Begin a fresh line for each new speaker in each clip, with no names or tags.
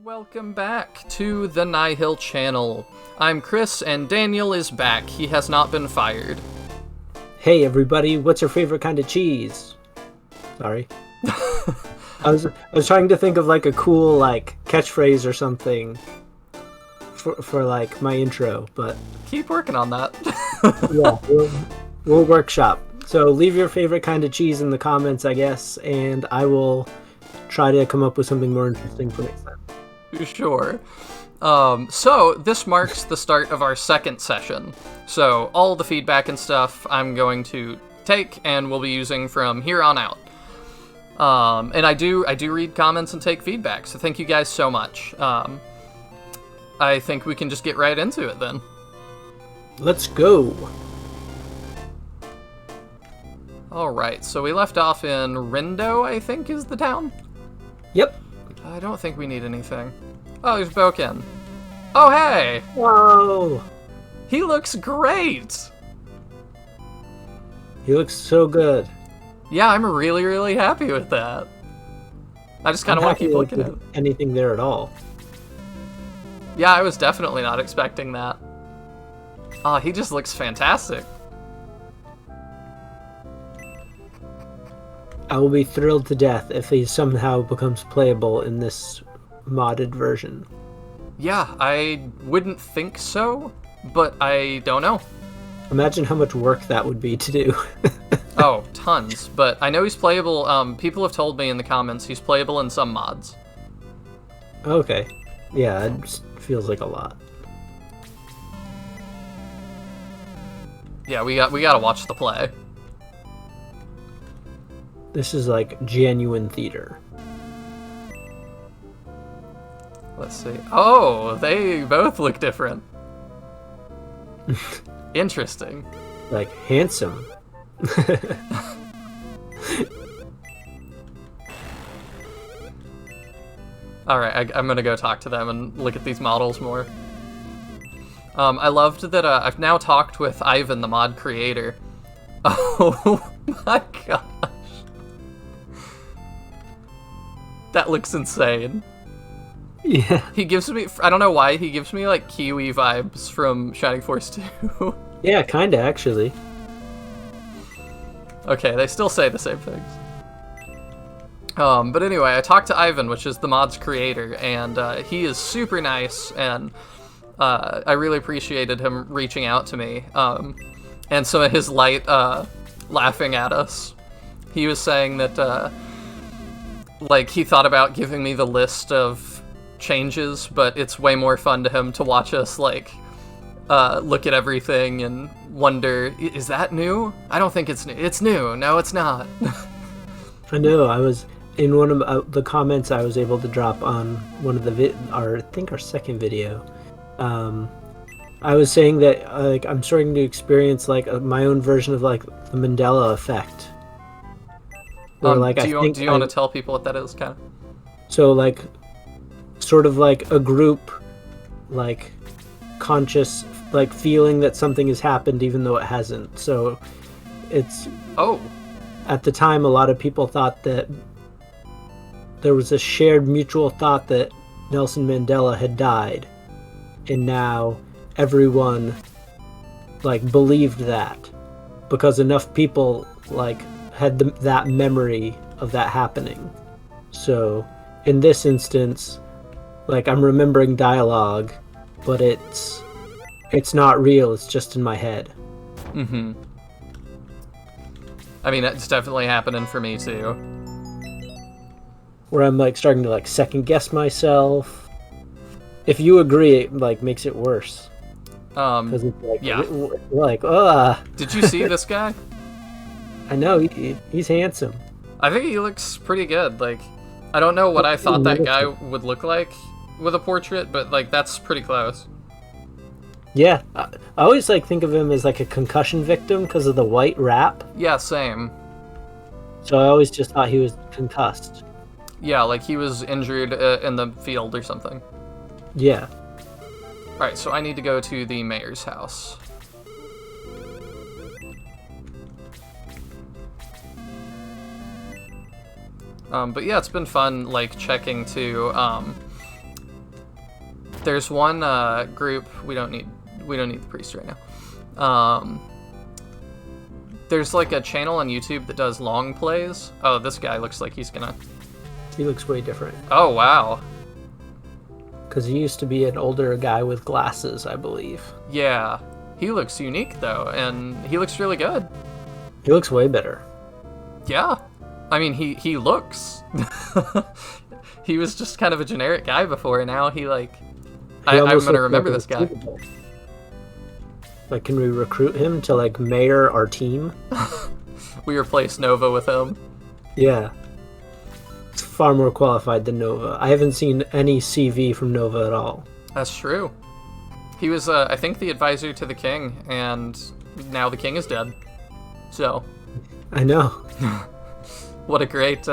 Welcome back to the Nihil channel. I'm Chris, and Daniel is back. He has not been fired.
Hey everybody, what's your favorite kind of cheese? Sorry. I was trying to think of like a cool like catchphrase or something for like my intro, but
Keep working on that.
yeah, we'll workshop. So leave your favorite kind of cheese in the comments, I guess, and I will try to come up with something more interesting for next time.
Sure. So this marks the start of our second session. So all the feedback and stuff I'm going to take and we'll be using from here on out. And I do read comments and take feedback, so thank you guys so much. I think we can just get right into it then.
Let's go.
Alright, so we left off in Rindo, I think is the town?
Yep.
I don't think we need anything. Oh, there's Boken. Oh, hey!
Whoa!
He looks great!
He looks so good.
Yeah, I'm really, really happy with that. I just kind of want to keep looking at it.
Anything there at all.
Yeah, I was definitely not expecting that. Ah, he just looks fantastic.
I will be thrilled to death if he somehow becomes playable in this modded version.
Yeah, I wouldn't think so, but I don't know.
Imagine how much work that would be to do.
Oh, tons. But I know he's playable. People have told me in the comments he's playable in some mods.
Okay. Yeah, it just feels like a lot.
Yeah, we gotta watch the play.
This is like genuine theater.
Let's see. Oh, they both look different. Interesting.
Like, handsome.
Alright, I'm gonna go talk to them and look at these models more. I loved that I've now talked with Ivan, the mod creator. Oh my gosh. That looks insane.
Yeah.
He gives me, I don't know why, he gives me like Kiwi vibes from Shining Force 2.
Yeah, kinda, actually.
Okay, they still say the same things. But anyway, I talked to Ivan, which is the mod's creator, and he is super nice, and I really appreciated him reaching out to me. And some of his light laughing at us. He was saying that, like, he thought about giving me the list of changes, but it's way more fun to him to watch us, like, look at everything and wonder, is that new? I don't think it's new. It's new. No, it's not.
I know, I was in one of the comments I was able to drop on one of the I think our second video. I was saying that like I'm starting to experience like my own version of like the Mandela effect. Where, like,
do you want to tell people what that is, kind of?
So like, sort of like a group, like conscious, like feeling that something has happened even though it hasn't. So it's at the time a lot of people thought that there was a shared mutual thought that Nelson Mandela had died, and now everyone like believed that because enough people like had that memory of that happening. So in this instance, like, I'm remembering dialogue, but it's not real, it's just in my head.
Mm-hmm. I mean, it's definitely happening for me too.
Where I'm like starting to like second guess myself. If you agree, it like makes it worse. Because it's like,
yeah.
Like,
Did you see this guy?
I know, he's handsome.
I think he looks pretty good. Like, I don't know what I thought that guy would look like with a portrait, but like that's pretty close.
Yeah, I always like think of him as like a concussion victim because of the white wrap.
Yeah, same.
So I always just thought he was concussed.
Yeah, like he was injured in the field or something.
Yeah.
Alright, so I need to go to the mayor's house. But yeah, it's been fun, like, checking to, There's one group. We don't need the priest right now. There's like a channel on YouTube that does long plays. Oh, this guy looks like he's gonna...
He looks way different.
Oh, wow.
Because he used to be an older guy with glasses, I believe.
Yeah. He looks unique, though, and he looks really good.
He looks way better.
Yeah. I mean, he looks. He was just kind of a generic guy before, and now he, like... I'm gonna remember this guy.
Like, can we recruit him to, like, mayor our team?
We replace Nova with him.
Yeah. It's far more qualified than Nova. I haven't seen any CV from Nova at all.
That's true. He was, I think, the advisor to the king, and now the king is dead. So...
I know.
What a great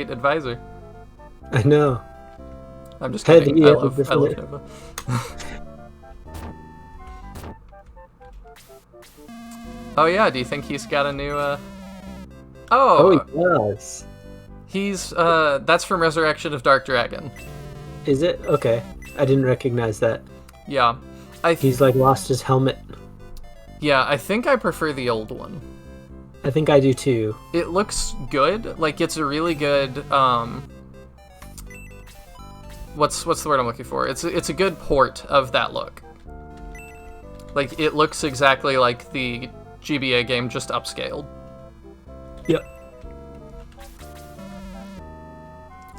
advisor.
I know.
I'm just kidding. I love Nova. Oh yeah, do you think he's got a new Oh,
he does.
He's that's from Resurrection of Dark Dragon.
Is it? Okay. I didn't recognize that.
Yeah.
He's like lost his helmet.
Yeah, I think I prefer the old one.
I think I do too.
It looks good. Like, it's a really good what's the word I'm looking for? It's a good port of that look. Like, it looks exactly like the GBA game, just upscaled.
Yep.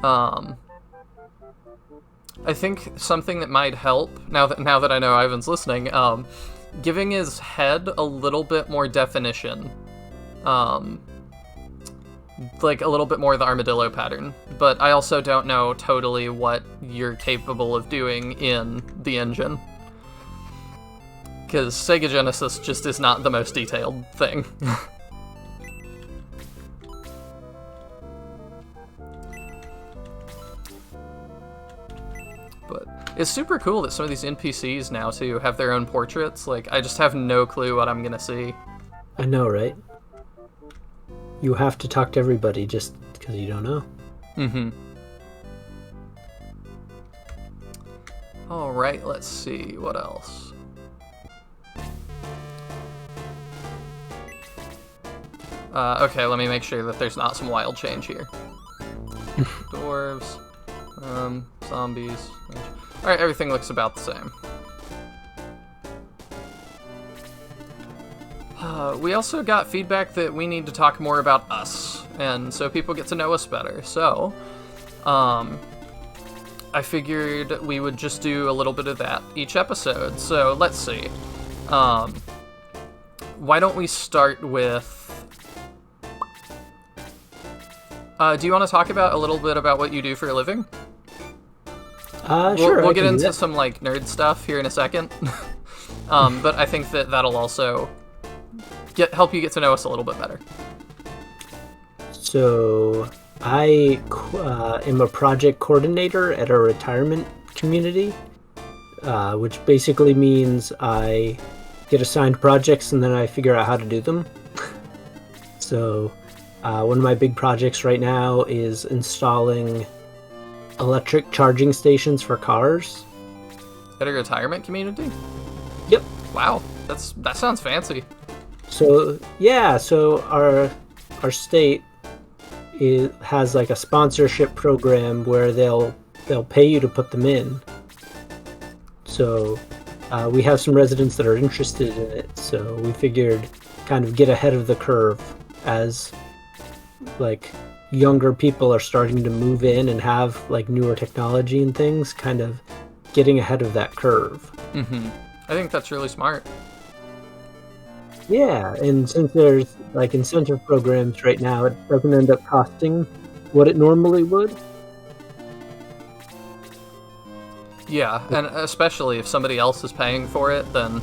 I think something that might help, now that I know Ivan's listening, giving his head a little bit more definition. Like a little bit more of the armadillo pattern. But I also don't know totally what you're capable of doing in the engine. Because Sega Genesis just is not the most detailed thing. But it's super cool that some of these NPCs now, too, have their own portraits. Like, I just have no clue what I'm gonna see.
I know, right? You have to talk to everybody just because you don't know.
Mm-hmm. Alright, let's see. What else? Okay, let me make sure that there's not some wild change here. Dwarves. Zombies. Alright, everything looks about the same. We also got feedback that we need to talk more about us, and so people get to know us better. So, I figured we would just do a little bit of that each episode. So, let's see. Why don't we start with... do you want to talk about a little bit about what you do for a living?
Sure.
We'll get into some, like, nerd stuff here in a second. But I think that that'll also... help you get to know us a little bit better.
So, I am a project coordinator at a retirement community, which basically means I get assigned projects and then I figure out how to do them. So, one of my big projects right now is installing electric charging stations for cars.
At a retirement community?
Yep.
Wow, that sounds fancy.
So yeah, so our state has like a sponsorship program where they'll pay you to put them in. So we have some residents that are interested in it, so we figured kind of get ahead of the curve as like younger people are starting to move in and have like newer technology and things, kind of getting ahead of that curve.
Mm-hmm. I think that's really smart.
Yeah, and since there's like incentive programs right now, it doesn't end up costing what it normally would.
Yeah, and especially if somebody else is paying for it, then...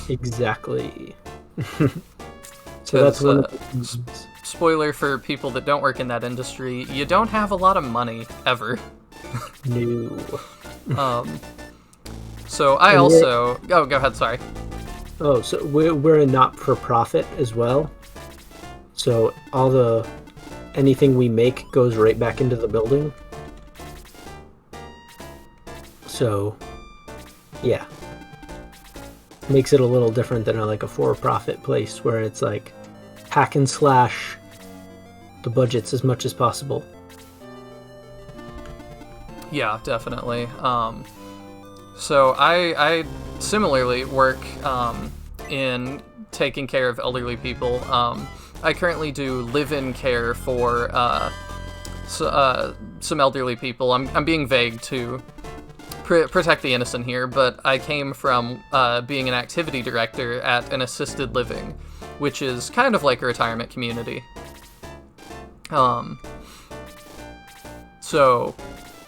Exactly. So that's one of the things.
Spoiler for people that don't work in that industry, you don't have a lot of money, ever.
No.
So I also... Oh, go ahead, sorry.
Oh, so we're a not-for-profit as well. So anything we make goes right back into the building. So, yeah. Makes it a little different than like a for-profit place where it's like hack and slash the budgets as much as possible.
Yeah, definitely. So I similarly work in taking care of elderly people. I currently do live-in care for some elderly people. I'm being vague to protect the innocent here, but I came from being an activity director at an assisted living, which is kind of like a retirement community. So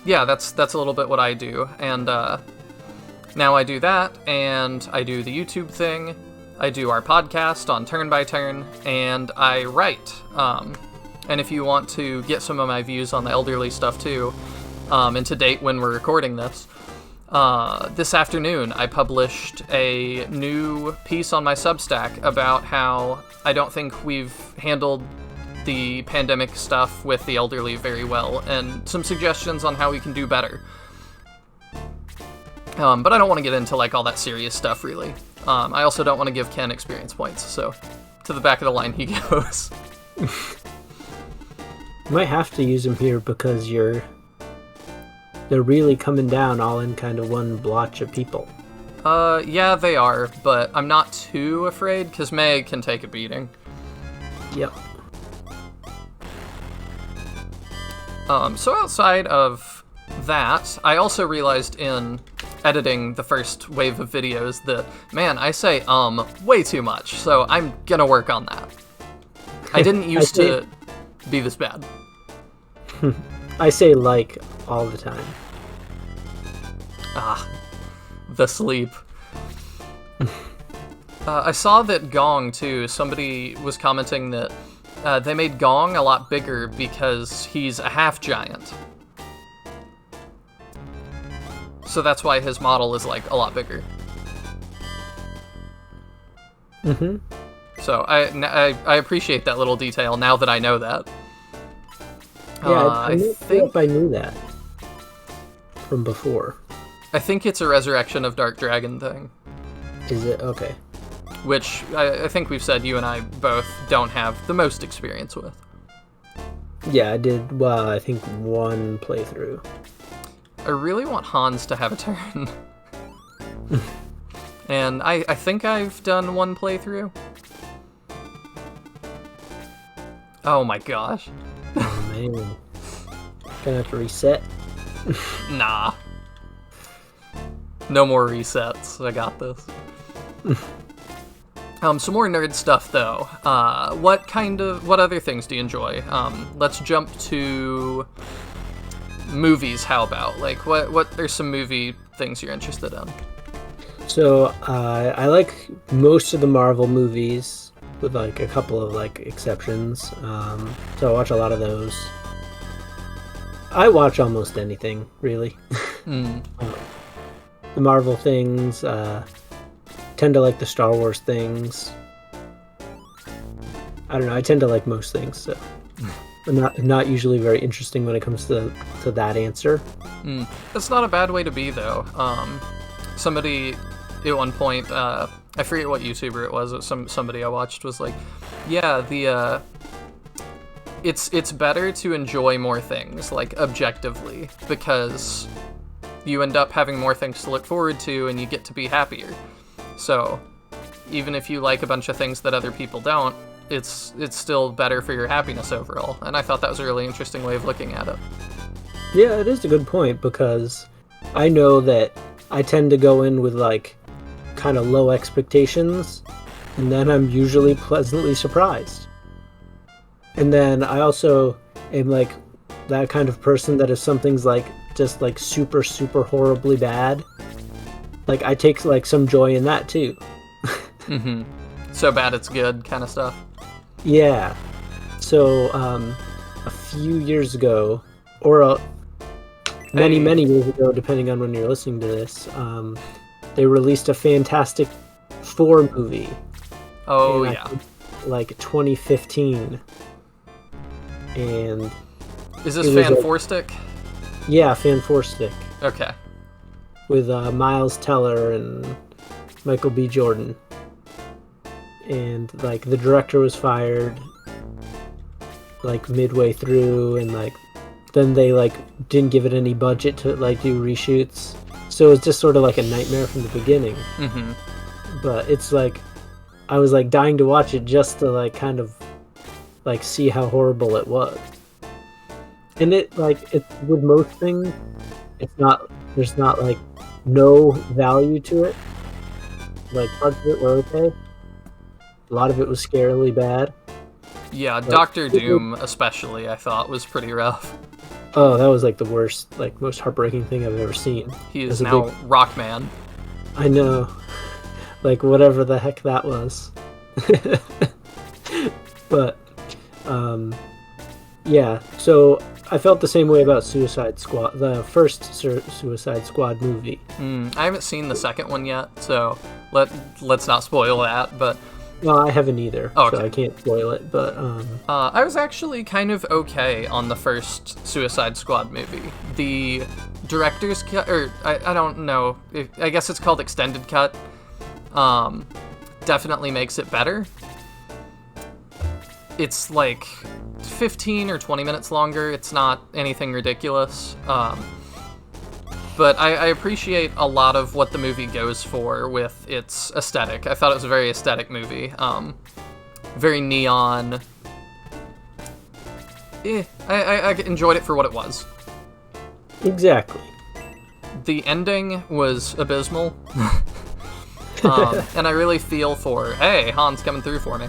yeah, that's a little bit what I do, and now I do that, and I do the YouTube thing, I do our podcast on Turn by Turn, and I write. And if you want to get some of my views on the elderly stuff too, and to date when we're recording this afternoon I published a new piece on my Substack about how I don't think we've handled the pandemic stuff with the elderly very well, and some suggestions on how we can do better. But I don't want to get into like all that serious stuff really. I also don't want to give Ken experience points, so to the back of the line he goes.
Might have to use him here because they're really coming down all in kind of one blotch of people.
Yeah, they are, but I'm not too afraid because Meg can take a beating.
Yep.
So outside of that, I also realized in editing the first wave of videos that, man, I say way too much, so I'm gonna work on that. I didn't used to be this bad.
I say like all the time.
The sleep. I saw that Gong, too, somebody was commenting that they made Gong a lot bigger because he's a half-giant. So that's why his model is, like, a lot bigger.
Mm-hmm.
So I appreciate that little detail now that I know that.
Yeah, I think I knew that from before.
I think it's a Resurrection of Dark Dragon thing.
Is it? Okay.
Which I think we've said you and I both don't have the most experience with.
Yeah, I did, well, I think one playthrough.
I really want Hans to have a turn. And I think I've done one playthrough. Oh my gosh.
Oh man. Gonna have to reset?
Nah. No more resets. I got this. Some more nerd stuff though. What other things do you enjoy? Let's jump to movies. How about what are some movie things you're interested in?
So I like most of the Marvel movies, with like a couple of like exceptions. So I watch a lot of those. I watch almost anything really. The Marvel things. Tend to like the Star Wars things. I don't know. I tend to like most things, so I'm not usually very interesting when it comes to that answer.
That's not a bad way to be though. Somebody at one point, I forget what YouTuber it was. Somebody I watched was like, yeah, it's better to enjoy more things, like objectively, because you end up having more things to look forward to and you get to be happier. So even if you like a bunch of things that other people don't, it's still better for your happiness overall. And I thought that was a really interesting way of looking at it.
Yeah, it is a good point, because I know that I tend to go in with like kind of low expectations, and then I'm usually pleasantly surprised. And then I also am like that kind of person that if something's like just like super, super horribly bad, like I take like some joy in that too.
Mm-hmm. So bad it's good kind of stuff.
Yeah. So a few years ago, or many years ago, depending on when you're listening to this, they released a Fantastic Four movie.
Oh yeah.
Like 2015. And
is this Fan Four Stick?
Yeah, Fan Four Stick.
Okay.
with Miles Teller and Michael B. Jordan. And like the director was fired like midway through, and like then they like didn't give it any budget to like do reshoots. So it was just sort of like a nightmare from the beginning.
Mm-hmm.
But it's like I was like dying to watch it just to like kind of like see how horrible it was. And it like it's with most things, there's not like no value to it. Like parts of it were okay. A lot of it was scarily bad.
Yeah, Doctor Doom especially I thought was pretty rough.
Oh, that was like the worst, like most heartbreaking thing I've ever seen.
He is now Rockman.
I know. Like whatever the heck that was. But yeah, so I felt the same way about Suicide Squad, the first Suicide Squad movie.
I haven't seen the second one yet, so let's not spoil that, but...
Well, I haven't either,
okay.
So I can't spoil it, but...
I was actually kind of okay on the first Suicide Squad movie. The director's cut, or I don't know, I guess it's called Extended Cut, definitely makes it better. It's like 15 or 20 minutes longer. It's not anything ridiculous. But I appreciate a lot of what the movie goes for with its aesthetic. I thought it was a very aesthetic movie. Very neon. I enjoyed it for what it was.
Exactly.
The ending was abysmal. And I really feel for... Hey, Han's coming through for me.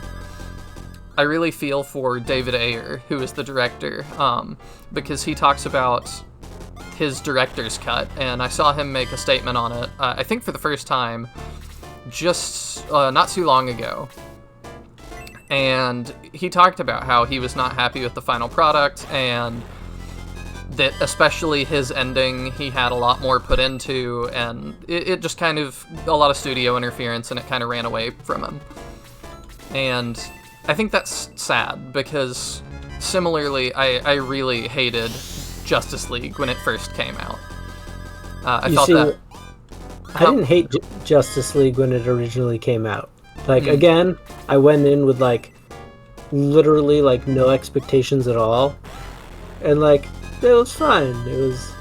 I really feel for David Ayer, who is the director, because he talks about his director's cut, and I saw him make a statement on it, I think for the first time, just not too long ago. And he talked about how he was not happy with the final product, and that especially his ending, he had a lot more put into, and it just kind of, a lot of studio interference, and it kind of ran away from him. And I think that's sad, because similarly, I really hated Justice League when it first came out. I
didn't hate Justice League when it originally came out. Like, again, I went in with, like, literally, like, no expectations at all. And, like, it was fine. It was,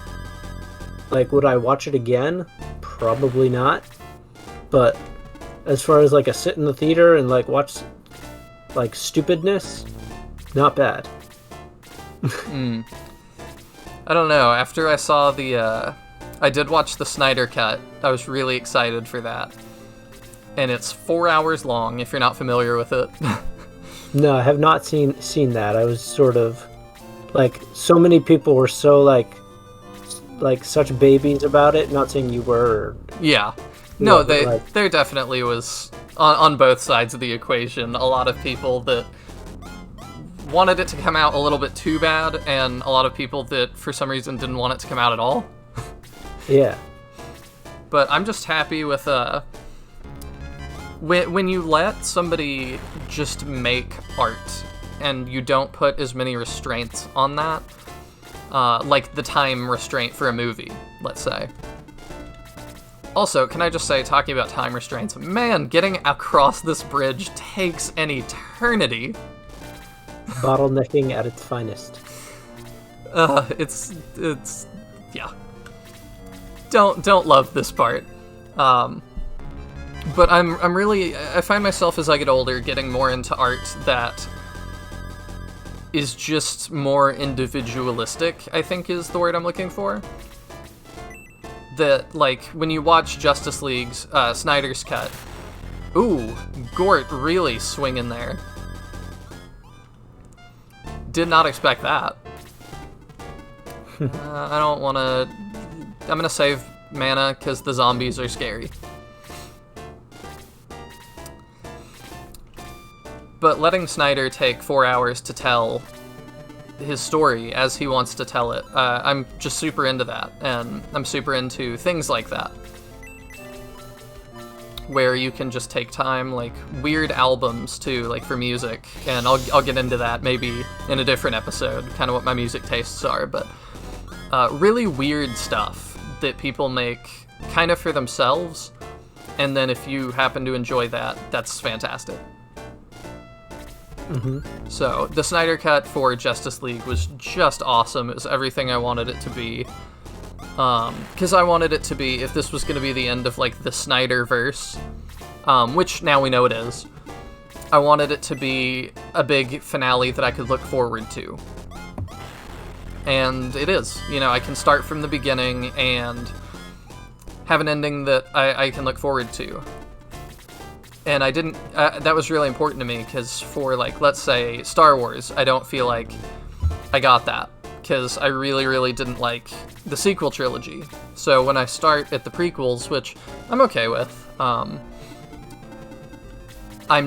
like, would I watch it again? Probably not. But as far as, like, a sit in the theater and, like, watch... like stupidness, not bad.
I don't know. After I saw I did watch the Snyder Cut. I was really excited for that. And it's 4 hours long, if you're not familiar with it.
No, I have not seen that. I was sort of, like, so many people were so, like such babies about it. Not saying you were.
Yeah. No, there definitely was... On both sides of the equation, a lot of people that wanted it to come out a little bit too bad, and a lot of people that, for some reason, didn't want it to come out at all.
Yeah.
But I'm just happy with, when you let somebody just make art, and you don't put as many restraints on that, like the time restraint for a movie, let's say. Also, can I just say, talking about time restraints, man, getting across this bridge takes an eternity.
Bottlenecking at its finest.
It's yeah. Don't love this part. But I find myself as I get older getting more into art that is just more individualistic, I think is the word I'm looking for. That, like, when you watch Justice League's Snyder's Cut, ooh, Gort really swinging there. Did not expect that. I don't want to... I'm going to save mana because the zombies are scary. But letting Snyder take 4 hours to tell his story as he wants to tell it, I'm just super into that, and I'm super into things like that, where you can just take time, like weird albums too, like for music, and I'll get into that maybe in a different episode, kind of what my music tastes are, but really weird stuff that people make kind of for themselves, and then if you happen to enjoy that, that's fantastic. So the Snyder Cut for Justice League was just awesome. It was everything I wanted it to be. Because I wanted it to be, if this was going to be the end of, like, the Snyderverse, which now we know it is, I wanted it to be a big finale that I could look forward to. And it is. You know, I can start from the beginning and have an ending that I can look forward to. And I didn't, that was really important to me, because for, like, let's say, Star Wars, I don't feel like I got that, because I really, really didn't like the sequel trilogy. So when I start at the prequels, which I'm okay with, I'm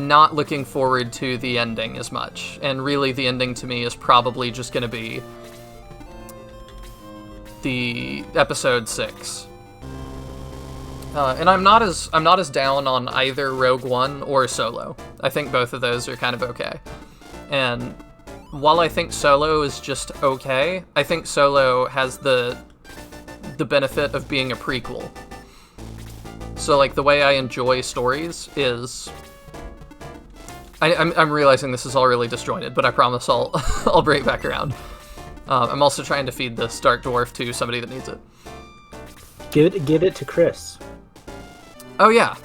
not looking forward to the ending as much. And really, the ending to me is probably just going to be the Episode 6. And I'm not as down on either Rogue One or Solo. I think both of those are kind of okay. And while I think Solo is just okay, I think Solo has the benefit of being a prequel. So, like, the way I enjoy stories is... I'm realizing this is all really disjointed, but I promise I'll break back around. I'm also trying to feed this Dark Dwarf to somebody that needs it.
Give it to Chris.
Oh yeah,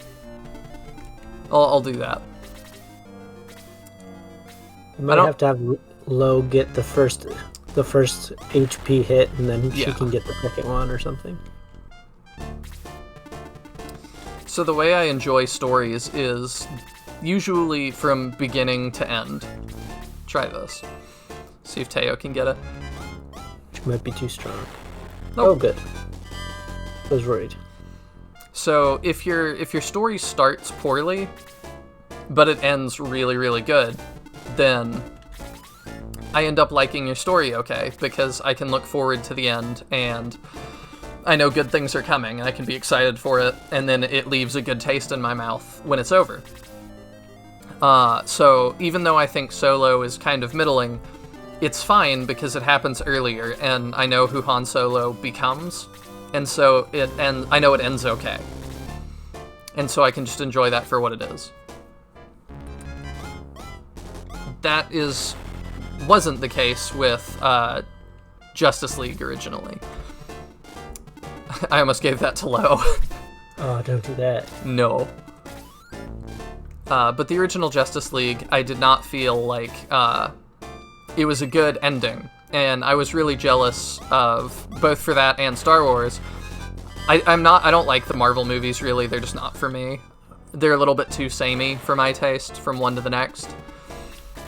I'll do that.
You might have to have Lo get the first HP hit, and then she can get the second one or something.
So the way I enjoy stories is usually from beginning to end. Try this. See if Teo can get it.
Which might be too strong.
Nope.
Oh, good. I was worried.
So if your story starts poorly, but it ends really, really good, then I end up liking your story okay, because I can look forward to the end, and I know good things are coming, and I can be excited for it, and then it leaves a good taste in my mouth when it's over. So even though I think Solo is kind of middling, it's fine because it happens earlier, and I know who Han Solo becomes. And so I know it ends okay. And so I can just enjoy that for what it is. That wasn't the case with Justice League originally. I almost gave that to Lo.
Oh, don't do that.
No. But the original Justice League, I did not feel like it was a good ending. And I was really jealous of both for that and Star Wars. I don't like the Marvel movies, really. They're just not for me. They're a little bit too samey for my taste from one to the next.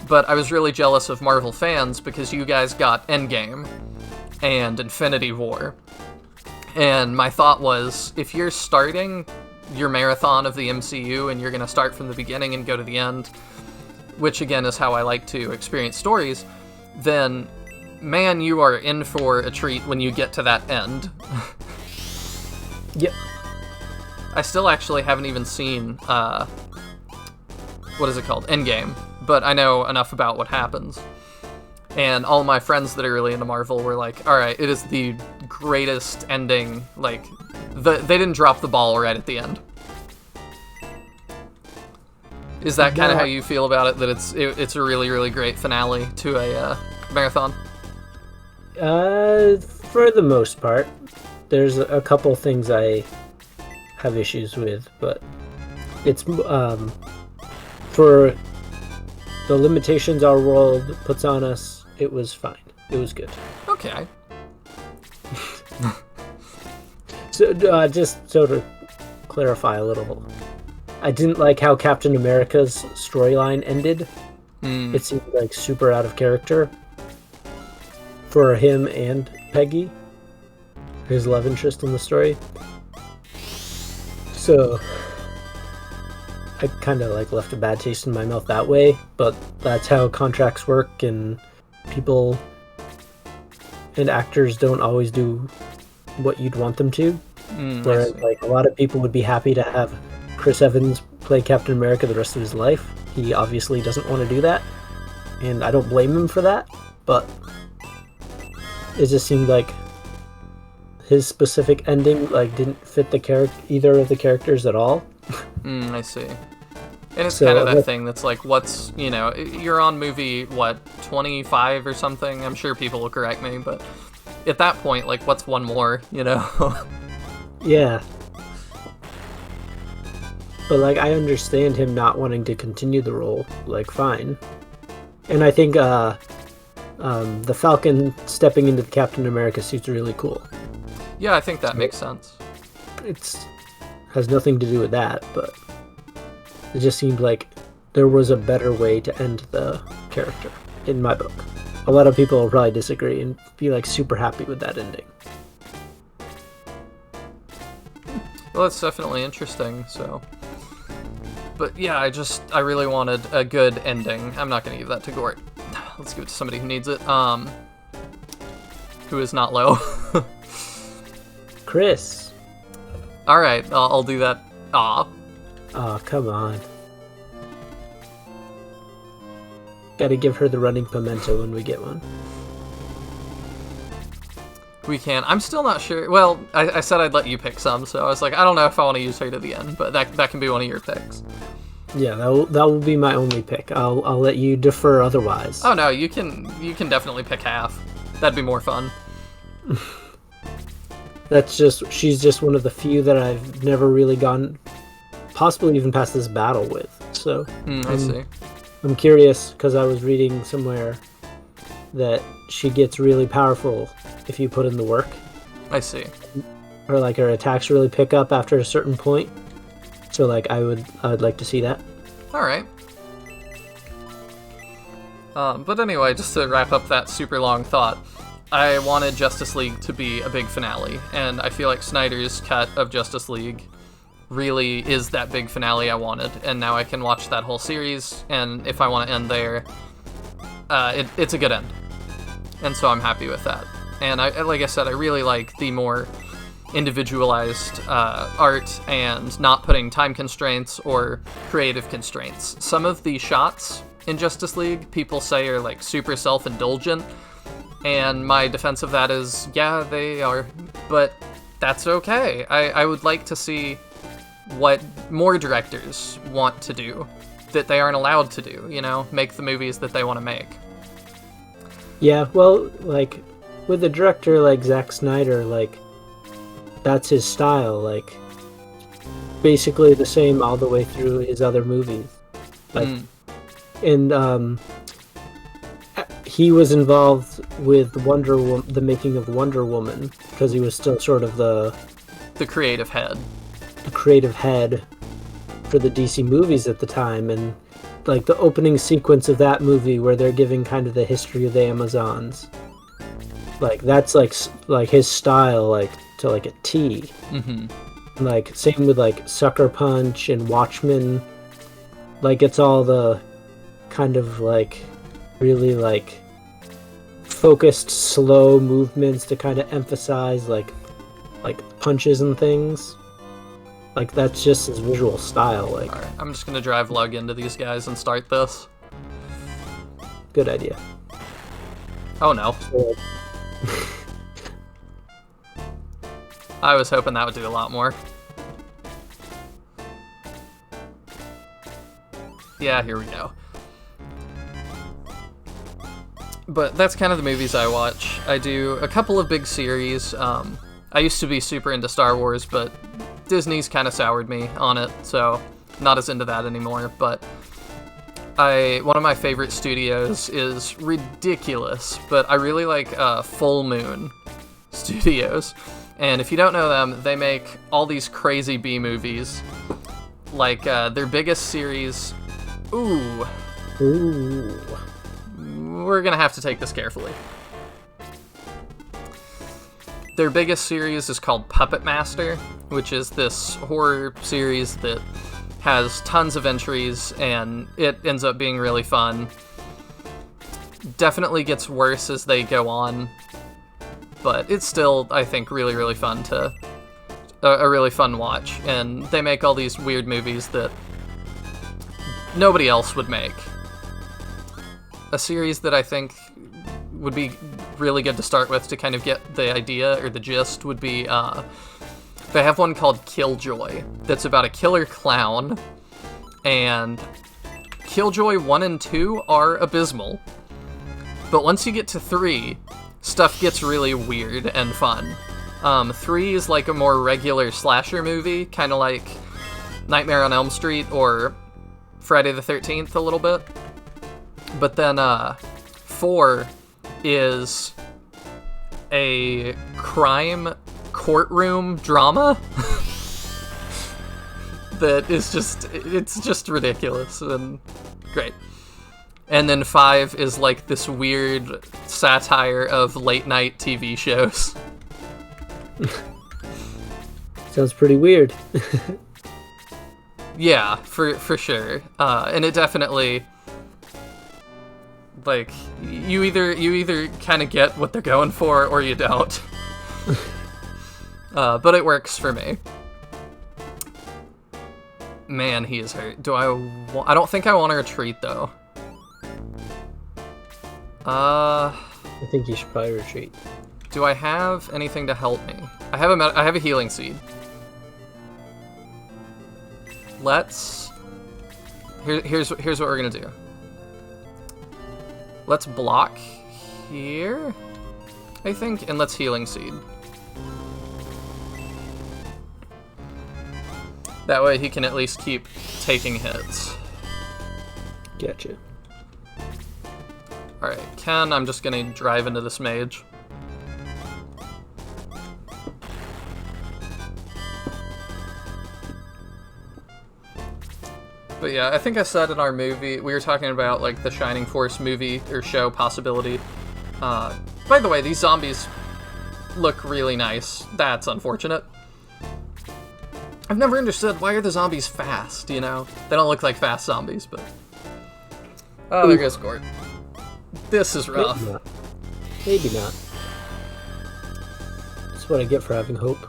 But I was really jealous of Marvel fans because you guys got Endgame and Infinity War. And my thought was, if you're starting your marathon of the MCU and you're going to start from the beginning and go to the end, which again is how I like to experience stories, then man, you are in for a treat when you get to that end.
Yep.
I still actually haven't even seen, what is it called? Endgame. But I know enough about what happens. And all my friends that are really into Marvel were like, alright, it is the greatest ending, like, they didn't drop the ball right at the end. Is that kind of how you feel about it, that it's a really, really great finale to a marathon?
For the most part. There's a couple things I have issues with, but it's for the limitations our world puts on us, it was fine. It was good.
Okay.
So just so to clarify a little, I didn't like how Captain America's storyline ended. It seemed like super out of character for him and Peggy, his love interest in the story. So I kind of like left a bad taste in my mouth that way, but that's how contracts work, and people and actors don't always do what you'd want them to. Whereas like a lot of people would be happy to have Chris Evans play Captain America the rest of his life. He obviously doesn't want to do that, and I don't blame him for that, but it just seemed like his specific ending like didn't fit the either of the characters at all.
I see. And it's kind of that thing that's like, what's, you're on movie, 25 or something? I'm sure people will correct me, but at that point, like, what's one more,
Yeah. But, like, I understand him not wanting to continue the role. Like, fine. And I think the Falcon stepping into the Captain America suit's really cool.
Yeah, I think that makes sense.
Has nothing to do with that, but it just seemed like there was a better way to end the character, in my book. A lot of people will probably disagree and be, like, super happy with that ending.
Well, that's definitely interesting, so... But yeah, I really wanted a good ending. I'm not gonna give that to Gort. Let's give it to somebody who needs it. Who is not low.
Chris.
Alright, I'll do that. Aw.
Aw, come on. Gotta give her the running pimento when we get one.
We can. I'm still not sure. Well, I said I'd let you pick some, so I was like, I don't know if I want to use her to the end, but that can be one of your picks.
Yeah, that will be my only pick. I'll let you defer otherwise.
Oh no, you can definitely pick half. That'd be more fun.
She's just one of the few that I've never really gone, possibly even past this battle with. So
I see.
I'm curious because I was reading somewhere that she gets really powerful if you put in the work.
I see.
Or like her attacks really pick up after a certain point. So like I would like to see that.
All right. But anyway, just to wrap up that super long thought, I wanted Justice League to be a big finale, and I feel like Snyder's cut of Justice League really is that big finale I wanted, and now I can watch that whole series, and if I want to end there, it's a good end. And so I'm happy with that. And like I said, I really like the more individualized art and not putting time constraints or creative constraints. Some of the shots in Justice League people say are like super self-indulgent, and my defense of that is, yeah, they are, but that's okay. I would like to see what more directors want to do that they aren't allowed to do, make the movies that they want to make.
Yeah, well, like, with a director like Zack Snyder, like, that's his style, like, basically the same all the way through his other movies. Like, and, he was involved with the making of Wonder Woman, because he was still sort of the
creative head.
The creative head for the DC movies at the time, and like the opening sequence of that movie where they're giving kind of the history of the Amazons, like that's like his style, like to like a T. Like same with like Sucker Punch and Watchmen, like it's all the kind of like really like focused slow movements to kind of emphasize like punches and things. Like, that's just his visual style, like...
Alright, I'm just gonna drive Lug into these guys and start this.
Good idea.
Oh no. I was hoping that would do a lot more. Yeah, here we go. But that's kind of the movies I watch. I do a couple of big series. I used to be super into Star Wars, but Disney's kind of soured me on it, so not as into that anymore. But one of my favorite studios is ridiculous, but I really like Full Moon Studios. And if you don't know them, they make all these crazy B-movies. Like their biggest series... Ooh. We're gonna have to take this carefully. Their biggest series is called Puppet Master, which is this horror series that has tons of entries, and it ends up being really fun. Definitely gets worse as they go on, but it's still, I think, really, really fun a really fun watch. And they make all these weird movies that nobody else would make. A series that I think would be really good to start with to kind of get the idea or the gist would be they have one called Killjoy that's about a killer clown, and Killjoy 1 and 2 are abysmal, but once you get to 3, stuff gets really weird and fun. 3 is like a more regular slasher movie, kind of like Nightmare on Elm Street or Friday the 13th a little bit. But then 4 is a crime courtroom drama that is it's just ridiculous and great. And then 5 is like this weird satire of late night TV shows.
Sounds pretty weird.
Yeah, for sure. And it definitely, like, you either kind of get what they're going for or you don't. But it works for me. Man, he is hurt. I don't think I want to retreat though.
I think you should probably retreat.
Do I have anything to help me? I have a healing seed. Here's what we're gonna do. Let's block here, I think, and let's healing seed. That way he can at least keep taking hits.
Gotcha.
Alright, Ken, I'm just gonna drive into this mage. But yeah, I think I said in our movie, we were talking about like the Shining Force movie or show possibility. By the way, these zombies look really nice. That's unfortunate. I've never understood, why are the zombies fast, you know? They don't look like fast zombies, but... Oh, there goes Gort. This is rough.
Maybe not. Maybe not. That's what I get for having hope.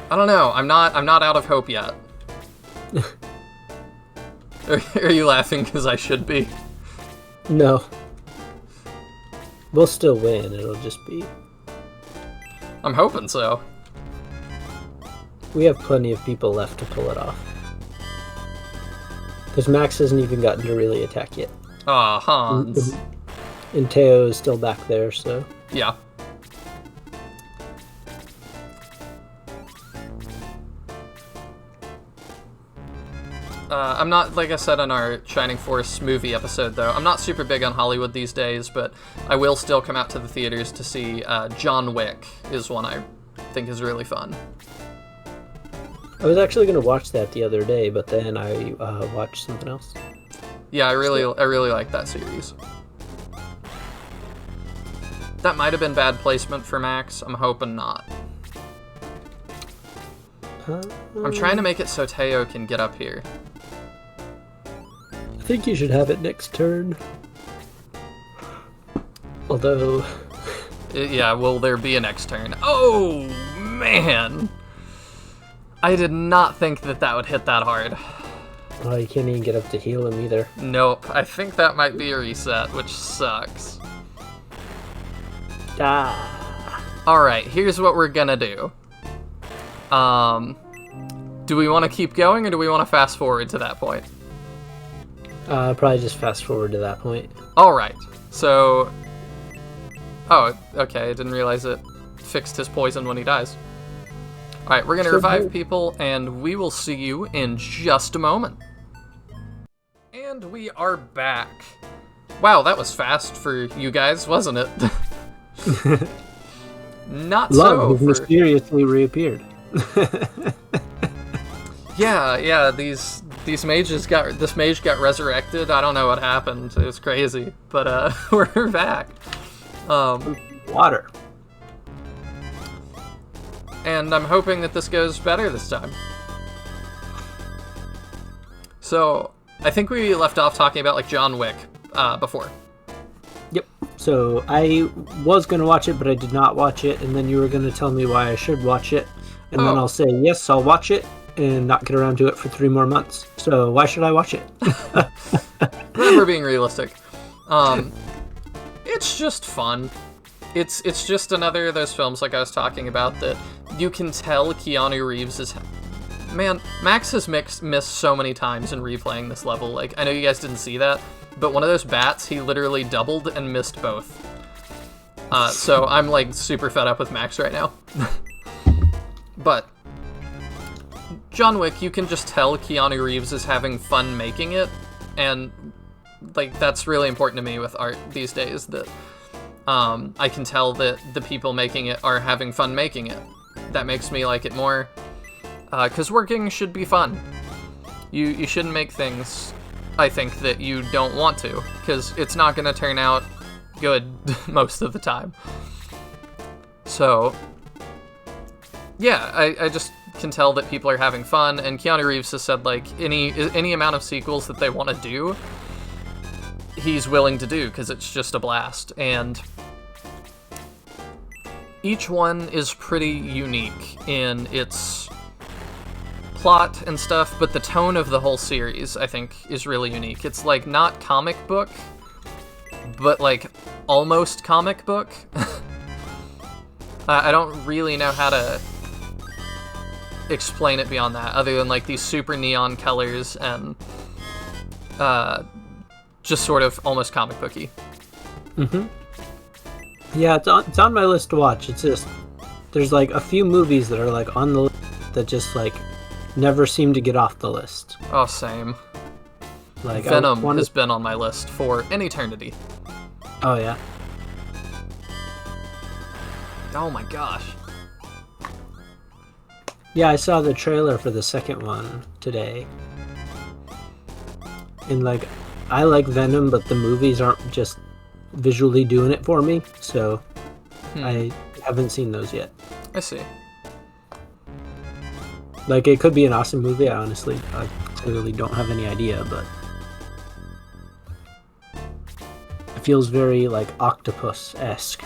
I don't know. I'm not out of hope yet. Are you laughing because I should be?
No. We'll still win. It'll just be...
I'm hoping so.
We have plenty of people left to pull it off. Because Max hasn't even gotten to really attack yet.
Aw, Hans.
And Teo is still back there, so...
Yeah. I'm not, like I said in our Shining Force movie episode, though, I'm not super big on Hollywood these days, but I will still come out to the theaters to see John Wick is one I think is really fun.
I was actually going to watch that the other day, but then I watched something else.
Yeah, I really like that series. That might have been bad placement for Max. I'm hoping not. I'm trying to make it so Teo can get up here.
I think you should have it next turn. Although...
Yeah, will there be a next turn? Oh, man! I did not think that would hit that hard.
Oh, you can't even get up to heal him either.
Nope, I think that might be a reset, which sucks.
Ah.
Alright, here's what we're gonna do. Do we want to keep going, or do we want to fast forward to that point?
Probably just fast forward to that point.
Alright, so... Oh, okay, I didn't realize it fixed his poison when he dies. Alright, we're gonna revive people, and we will see you in just a moment. And we are back. Wow, that was fast for you guys, wasn't it? Not
Love
so.
Mysteriously reappeared.
Yeah, this mage got resurrected. I don't know what happened. It was crazy, but we're back.
Water.
And I'm hoping that this goes better this time. So, I think we left off talking about like John Wick before.
Yep. So I was going to watch it, but I did not watch it, and then you were going to tell me why I should watch it, and then I'll say, yes, I'll watch it, and not get around to it for 3 more months. So why should I watch it?
We're being realistic. It's just fun. It's just another of those films like I was talking about that you can tell Keanu Reeves is... Man, Max has missed so many times in replaying this level. Like, I know you guys didn't see that, but one of those bats, he literally doubled and missed both. So I'm, like, super fed up with Max right now. But John Wick, you can just tell Keanu Reeves is having fun making it, and, like, that's really important to me with art these days, that I can tell that the people making it are having fun making it. That makes me like it more. Because working should be fun. You shouldn't make things, I think, that you don't want to, because it's not going to turn out good most of the time. So, yeah, I just can tell that people are having fun, and Keanu Reeves has said, like, any amount of sequels that they want to do, he's willing to do, because it's just a blast. And each one is pretty unique in its plot and stuff, but the tone of the whole series, I think, is really unique. It's, like, not comic book, but, like, almost comic book. I don't really know how to explain it beyond that, other than, like, these super neon colors and just sort of almost comic booky.
Mm-hmm. Yeah, it's on my list to watch. It's just, there's, like, a few movies that are, like, on the list that just, like, never seem to get off the list.
Oh, same.
Like,
Venom has been on my list for an eternity.
Oh, yeah?
Oh my gosh.
Yeah, I saw the trailer for the second one today. And, like, I like Venom, but the movies aren't just visually doing it for me, so I haven't seen those yet.
I see.
Like, it could be an awesome movie, I clearly don't have any idea, but it feels very, like, Octopus-esque.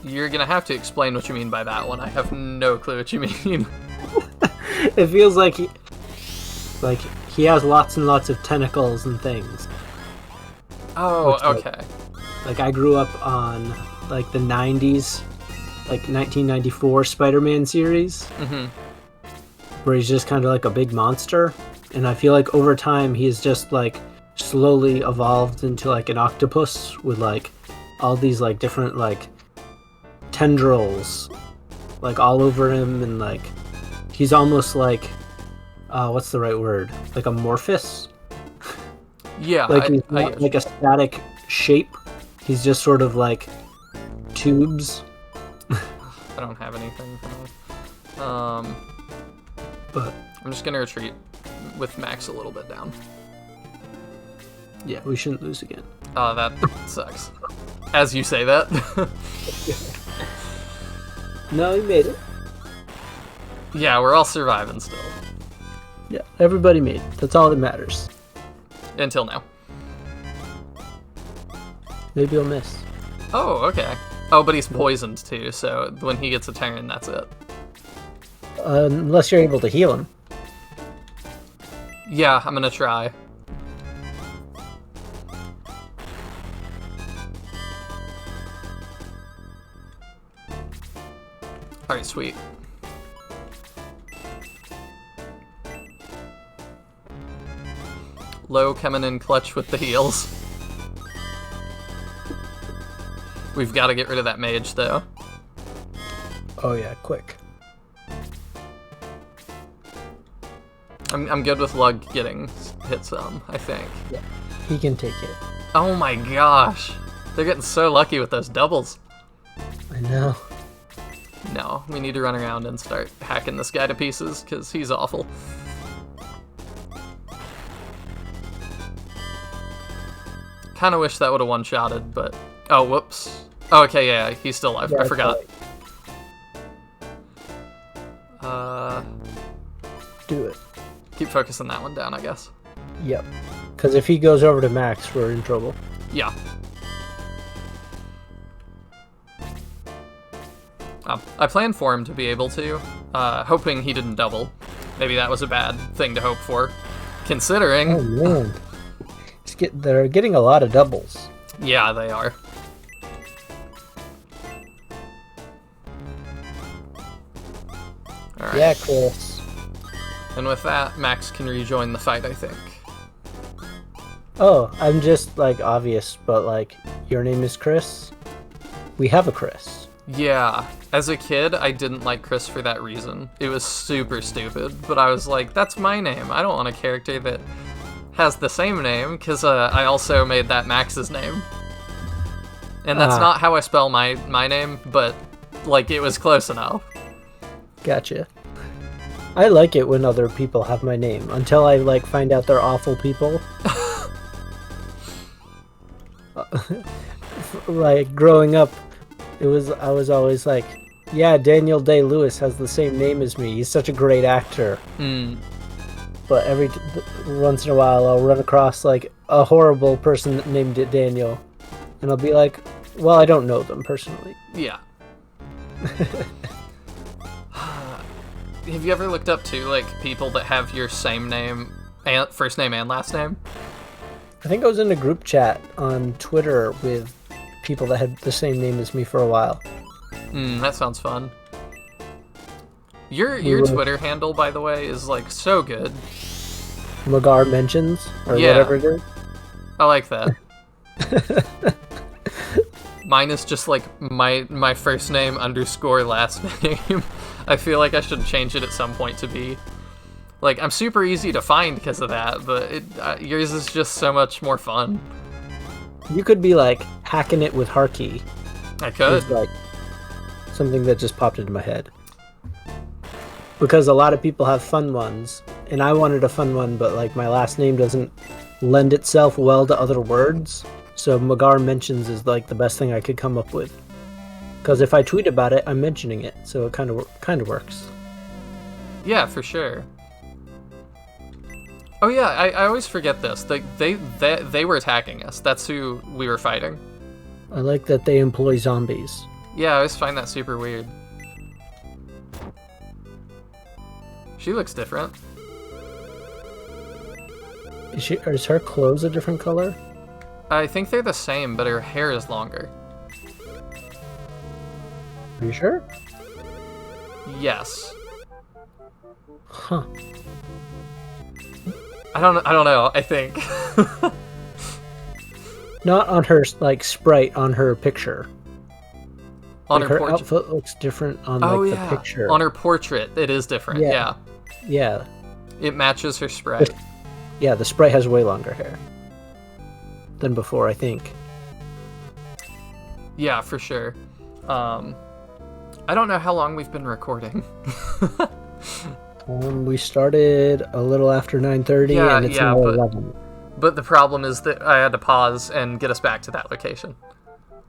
You're gonna have to explain what you mean by that one. I have no clue what you mean.
It feels like he has lots and lots of tentacles and things.
Oh, okay.
Like, I grew up on, like, the 90s, like, 1994 Spider-Man series, where he's just kind of like a big monster, and I feel like over time he's just, like, slowly evolved into, like, an octopus with, like, all these, like, different, like, tendrils, like, all over him, and, like, he's almost like, what's the right word? Like, amorphous?
Yeah,
like, he's not like a static shape. He's just sort of like tubes.
I don't have anything for that.
But
I'm just gonna retreat with Max a little bit down.
Yeah, we shouldn't lose again.
Oh, that sucks. As you say that.
No, we made it.
Yeah, we're all surviving still.
Yeah, everybody made it. That's all that matters.
Until now.
Maybe you'll miss.
Oh, okay. Oh, but he's poisoned too, so when he gets a turn, that's it.
Unless you're able to heal him.
Yeah, I'm gonna try. Alright, sweet. Low coming in clutch with the heals. We've got to get rid of that mage, though.
Oh yeah, quick.
I'm good with Lug getting hit some, I think.
Yeah, he can take it.
Oh my gosh. They're getting so lucky with those doubles.
I know.
No, we need to run around and start hacking this guy to pieces, because he's awful. Kind of wish that would have one-shotted, but... Oh, whoops. Oh, okay, yeah, he's still alive.
Yeah,
I forgot.
Do it.
Keep focusing that one down, I guess.
Yep. Because if he goes over to Max, we're in trouble.
Yeah. I planned for him to be able to, hoping he didn't double. Maybe that was a bad thing to hope for, considering...
Oh, man. They're getting a lot of doubles.
Yeah, they are. All right.
Yeah, Chris.
And with that, Max can rejoin the fight, I think.
Oh, I'm just, like, obvious, but, like, your name is Chris? We have a Chris.
Yeah. As a kid, I didn't like Chris for that reason. It was super stupid, but I was like, that's my name. I don't want a character that has the same name, because I also made that Max's name. And that's not how I spell my name, but, like, it was close enough.
Gotcha. I like it when other people have my name, until I, like, find out they're awful people. Like, growing up, I was always like, yeah, Daniel Day-Lewis has the same name as me. He's such a great actor. But once in a while, I'll run across, like, a horrible person named Daniel. And I'll be like, well, I don't know them personally.
Yeah. Have you ever looked up to, like, people that have your same name, and first name and last name?
I think I was in a group chat on Twitter with people that had the same name as me for a while.
That sounds fun. Your Twitter handle, by the way, is, like, so good.
Magar Mentions, or whatever it is.
I like that. Mine is just, like, my first name _ last name. I feel like I should change it at some point to be... Like, I'm super easy to find because of that, but yours is just so much more fun.
You could be, like, hacking it with Harkey.
I could.
It's, like, something that just popped into my head. Because a lot of people have fun ones, and I wanted a fun one, but, like, my last name doesn't lend itself well to other words, so Magar Mentions is, like, the best thing I could come up with. Because if I tweet about it, I'm mentioning it, so it kind of works.
Yeah, for sure. Oh yeah, I always forget this. They were attacking us. That's who we were fighting.
I like that they employ zombies.
Yeah, I always find that super weird. She looks different.
Is her clothes a different color?
I think they're the same, but her hair is longer.
Are you sure?
Yes.
Huh.
I don't know, I think.
Not on her, like, sprite, on her picture.
On
like,
her
portrait. Outfit looks different on, like, the picture.
On her portrait, it is different, yeah.
Yeah.
It matches her sprite.
Yeah, the sprite has way longer hair than before, I think.
Yeah, for sure. I don't know how long we've been recording.
We started a little after 9:30, and it's now 11.
But the problem is that I had to pause and get us back to that location.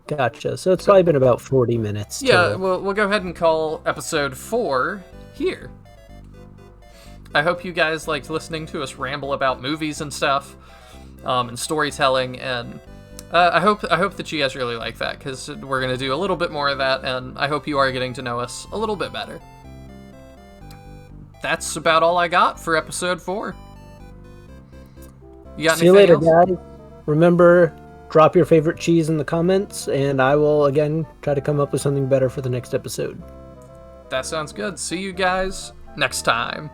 Gotcha. So it's probably been about 40 minutes.
Yeah, we'll go ahead and call episode 4 here. I hope you guys liked listening to us ramble about movies and stuff, and storytelling, and I hope that you guys really like that, because we're going to do a little bit more of that, and I hope you are getting to know us a little bit better. That's about all I got for episode 4. You got
See you later,
else?
guys. Remember, drop your favorite cheese in the comments, and I will, again, try to come up with something better for the next episode.
That sounds good. See you guys next time.